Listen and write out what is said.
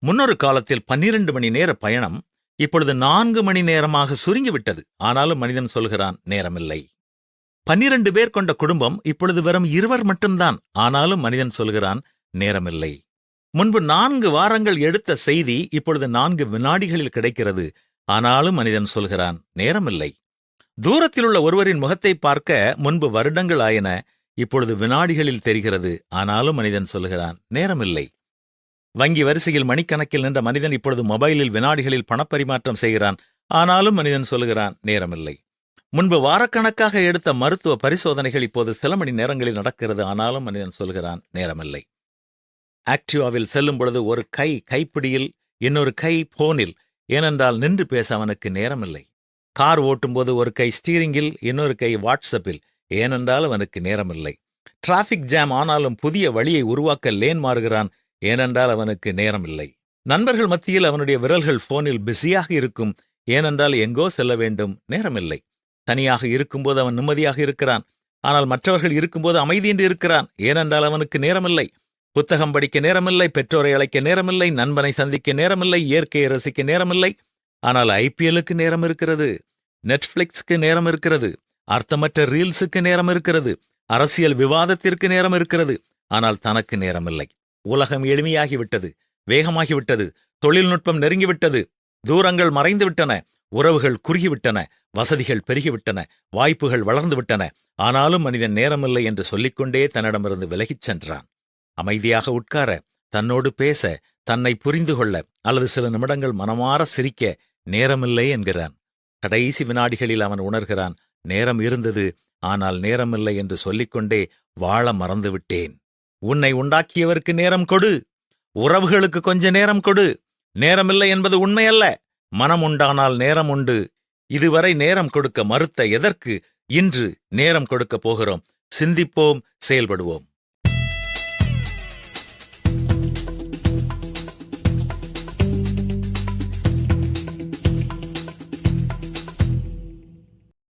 முன்னொரு காலத்தில் 12 மணி நேர பயணம் இப்பொழுது 4 மணி நேரமாக சுருங்கிவிட்டது. ஆனாலும் மனிதன் சொல்கிறான் நேரமில்லை. 12 பேர் கொண்ட குடும்பம் இப்பொழுது வெறும் 2 மட்டும்தான். ஆனாலும் மனிதன் சொல்கிறான் நேரமில்லை. முன்பு 4 வாரங்கள் எடுத்த செய்தி இப்பொழுது 4 வினாடிகளில் கிடைக்கிறது. ஆனாலும் மனிதன் சொல்கிறான் நேரமில்லை. தூரத்திலுள்ள ஒருவரின் முகத்தை பார்க்க முன்பு வருடங்கள் ஆயின, இப்பொழுது வினாடிகளில் தெரிகிறது. ஆனாலும் மனிதன் சொல்கிறான் நேரமில்லை. வங்கி வரிசையில் மணிக்கணக்கில் நின்ற மனிதன் இப்பொழுது மொபைலில் வினாடிகளில் பணப்பரிமாற்றம் செய்கிறான். ஆனாலும் மனிதன் சொல்கிறான் நேரமில்லை. முன்பு வாரக்கணக்காக எடுத்த மருத்துவ பரிசோதனைகள் இப்போது சில மணி நேரங்களில் நடக்கிறது. ஆனாலும் மனிதன் சொல்கிறான் நேரமில்லை. ஆக்டிவாவில் செல்லும் பொழுது ஒரு கை கைப்பிடியில், இன்னொரு கை போனில். ஏனென்றால் நின்று பேச அவனுக்கு நேரமில்லை. கார் ஓட்டும்போது ஒரு கை ஸ்டீரிங்கில், இன்னொரு கை வாட்ஸ்அப்பில். ஏனென்றால் அவனுக்கு நேரமில்லை. டிராபிக் ஜாம் ஆனாலும் புதிய வழியை உருவாக்க லேன் மாறுகிறான். ஏனென்றால் அவனுக்கு நேரமில்லை. நண்பர்கள் மத்தியில் அவனுடைய விரல்கள் போனில் பிஸியாக இருக்கும். ஏனென்றால் எங்கோ செல்ல வேண்டும், நேரமில்லை. தனியாக இருக்கும்போது அவன் நிம்மதியாக இருக்கிறான். ஆனால் மற்றவர்கள் இருக்கும்போது அமைதியின்றி இருக்கிறான். ஏனென்றால் அவனுக்கு நேரமில்லை. புத்தகம் படிக்க நேரமில்லை, பெற்றோரை அழைக்க நேரமில்லை, நண்பனை சந்திக்க நேரமில்லை, இயற்கையை ரசிக்க நேரமில்லை. ஆனால் ஐபிஎல்லுக்கு நேரம் இருக்கிறது, நெட்ஃபிளிக்ஸுக்கு நேரம் இருக்கிறது, அர்த்தமற்ற ரீல்ஸுக்கு நேரம் இருக்கிறது, அரசியல் விவாதத்திற்கு நேரம் இருக்கிறது. ஆனால் தனக்கு நேரமில்லை. உலகம் எளிமையாகிவிட்டது, வேகமாகிவிட்டது, தொழில்நுட்பம் நெருங்கிவிட்டது, தூரங்கள் மறைந்துவிட்டன, உறவுகள் குறுகிவிட்டன, வசதிகள் பெருகிவிட்டன, வாய்ப்புகள் வளர்ந்துவிட்டன. ஆனாலும் மனிதன் நேரமில்லை என்று சொல்லிக்கொண்டே தன்னிடமிருந்து விலகிச் சென்றான். அமைதியாக உட்கார, தன்னோடு பேச, தன்னை புரிந்து கொள்ள, அல்லது சில நிமிடங்கள் மனமாற சிரிக்க நேரமில்லை என்கிறான். கடைசி வினாடிகளில் அவன் உணர்கிறான், நேரம் இருந்தது, ஆனால் நேரமில்லை என்று சொல்லிக்கொண்டே வாழ மறந்துவிட்டேன். உன்னை உண்டாக்கியவருக்கு நேரம் கொடு, உறவுகளுக்கு கொஞ்ச நேரம் கொடு. நேரமில்லை என்பது உண்மையல்ல. மனம் உண்டானால் நேரம் உண்டு. இதுவரை நேரம் கொடுக்க மறுத்த எதற்கு இன்று நேரம் கொடுக்கப் போகிறோம்? சிந்திப்போம், செயல்படுவோம்.